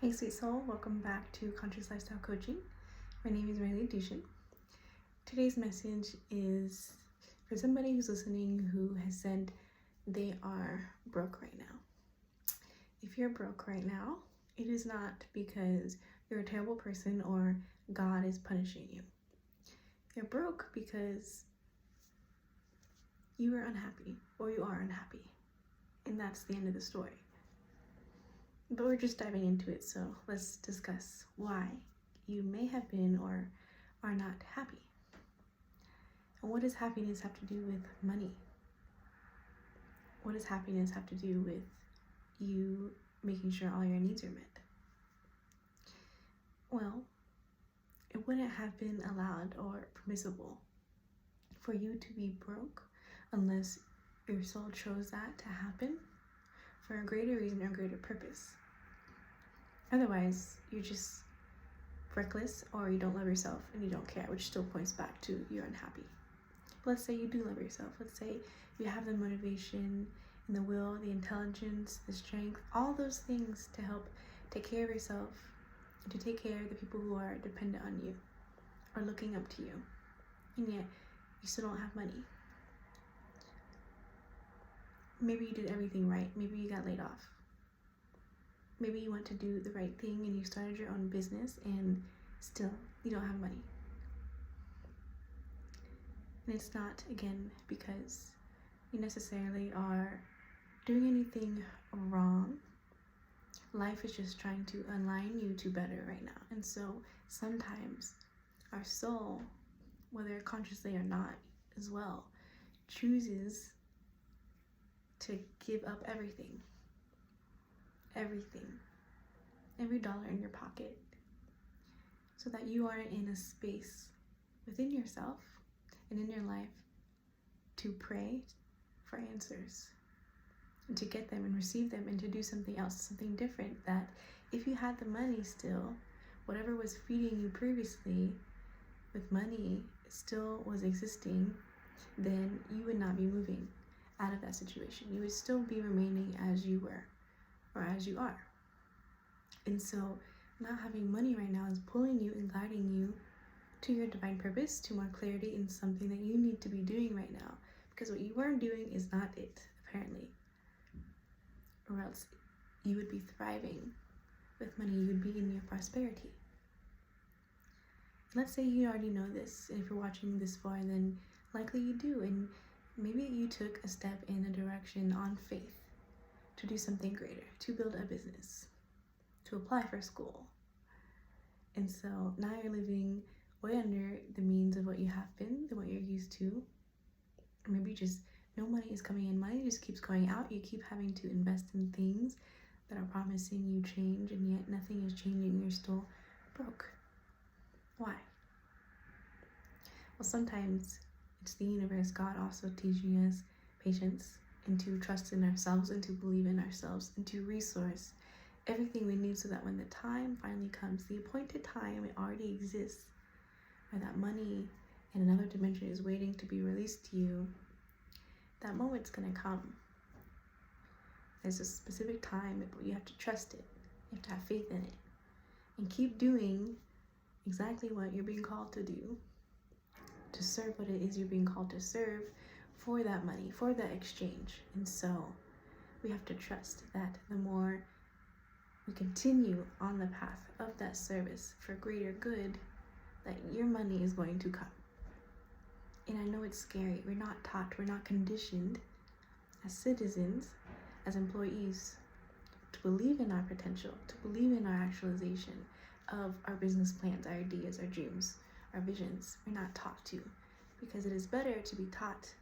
Hey sweet soul, welcome back to Conscious Lifestyle Coaching. My name is Raileigh Duschen. Today's message is for somebody who's listening who has said they are broke right now. If you're broke right now, it is not because you're a terrible person or God is punishing you. You're broke because you are unhappy or you are unhappy. And that's the end of the story. But we're just diving into it, so let's discuss why you may have been or are not happy. And what does happiness have to do with money? What does happiness have to do with you making sure all your needs are met? Well, it wouldn't have been allowed or permissible for you to be broke unless your soul chose that to happen for a greater reason or greater purpose. Otherwise, you're just reckless or you don't love yourself and you don't care, which still points back to you're unhappy. But let's say you do love yourself. Let's say you have the motivation and the will, the intelligence, the strength, all those things to help take care of yourself and to take care of the people who are dependent on you or looking up to you. And yet, you still don't have money. Maybe you did everything right. Maybe you got laid off. Maybe you want to do the right thing and you started your own business and still you don't have money. And it's not, again, because you necessarily are doing anything wrong. Life is just trying to align you to better right now. And so sometimes our soul, whether consciously or not as well, chooses to give up everything, every dollar in your pocket, so that you are in a space within yourself and in your life to pray for answers and to get them and receive them and to do something else, something different, that if you had the money still, whatever was feeding you previously with money still was existing, then you would not be moving out of that situation. You would still be remaining as you were or as you are. And so not having money right now is pulling you and guiding you to your divine purpose, to more clarity in something that you need to be doing right now. Because what you weren't doing is not it, apparently. Or else you would be thriving with money, you would be in your prosperity. Let's say you already know this, and if you're watching this far, then likely you do, and maybe you took a step in a direction on faith to do something greater, to build a business, to apply for school. And so now you're living way under the means of what you have been, than what you're used to. Or maybe just no money is coming in, money just keeps going out. You keep having to invest in things that are promising you change, and yet nothing is changing. You're still broke. Why? Well, sometimes it's the universe, God also teaching us patience and to trust in ourselves and to believe in ourselves and to resource everything we need so that when the time finally comes, the appointed time, it already exists, where that money in another dimension is waiting to be released to you, that moment's gonna come. There's a specific time, but you have to trust it. You have to have faith in it and keep doing exactly what you're being called to do, to serve what it is you're being called to serve for that money, for that exchange. And so we have to trust that the more we continue on the path of that service for greater good, that your money is going to come. And I know it's scary. We're not taught, we're not conditioned as citizens, as employees, to believe in our potential, to believe in our actualization of our business plans, our ideas, our dreams, our visions. We're not taught to, because it is better to be taught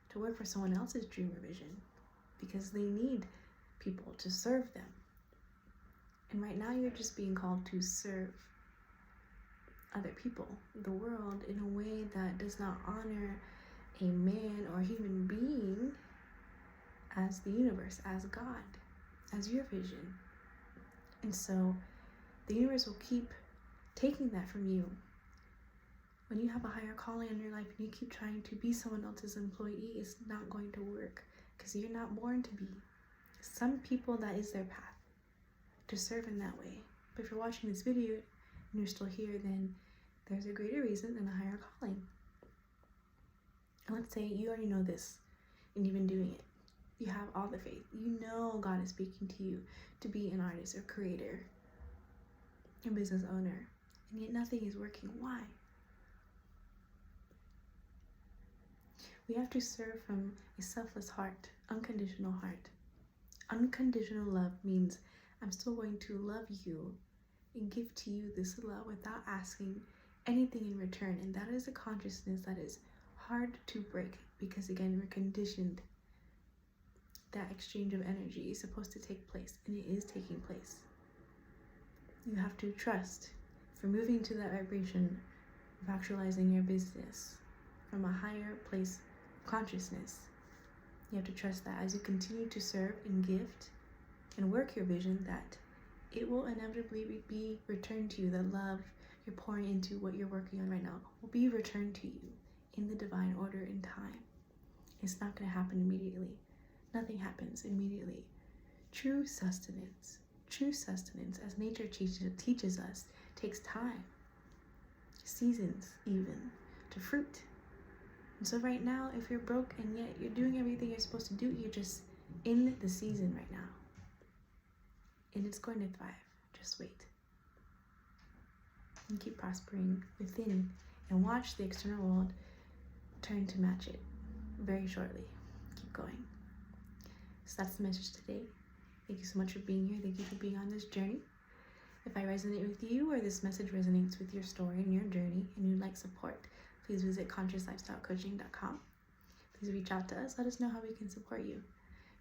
to work for someone else's dream or vision, because they need people to serve them. And right now you're just being called to serve other people, the world, in a way that does not honor a man or human being as the universe, as God, as your vision. And so the universe will keep taking that from you. When you have a higher calling in your life and you keep trying to be someone else's employee, it's not going to work, because you're not born to be. Some people, that is their path, to serve in that way. But if you're watching this video and you're still here, then there's a greater reason and a higher calling. And let's say you already know this and you've been doing it. You have all the faith. You know God is speaking to you to be an artist or creator, a business owner, and yet nothing is working. Why? We have to serve from a selfless heart, unconditional heart. Unconditional love means I'm still going to love you and give to you this love without asking anything in return. And that is a consciousness that is hard to break because, again, we're conditioned. That exchange of energy is supposed to take place, and it is taking place. You have to trust for moving to that vibration of actualizing your business from a higher place of consciousness. You have to trust that as you continue to serve and gift and work your vision, that it will inevitably be returned to you. The love you're pouring into what you're working on right now will be returned to you in the divine order and time. It's not going to happen immediately. Nothing happens immediately. True sustenance, as nature teaches us, takes time, seasons even, to fruit. And so right now, if you're broke and yet you're doing everything you're supposed to do, you're just in the season right now. And it's going to thrive. Just wait. And keep prospering within and watch the external world turn to match it very shortly. Keep going. So that's the message today. Thank you so much for being here. Thank you for being on this journey. If I resonate with you or this message resonates with your story and your journey and you'd like support, please visit consciouslifestylecoaching.com. Please reach out to us. Let us know how we can support you.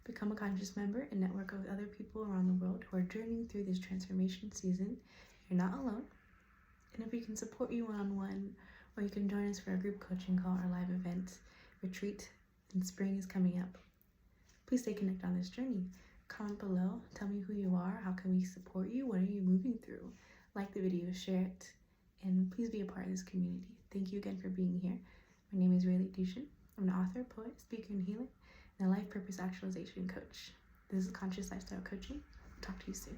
Become a conscious member and network with other people around the world who are journeying through this transformation season. You're not alone. And if we can support you one-on-one, or you can join us for a group coaching call or live event, retreat in spring is coming up. Please stay connected on this journey. Comment below. Tell me who you are. How can we support you? What are you moving through? Like the video, share it, and please be a part of this community. Thank you again for being here. My name is Raileigh Duschen. I'm an author, poet, speaker, and healer, and a life purpose actualization coach. This is Conscious Lifestyle Coaching. Talk to you soon.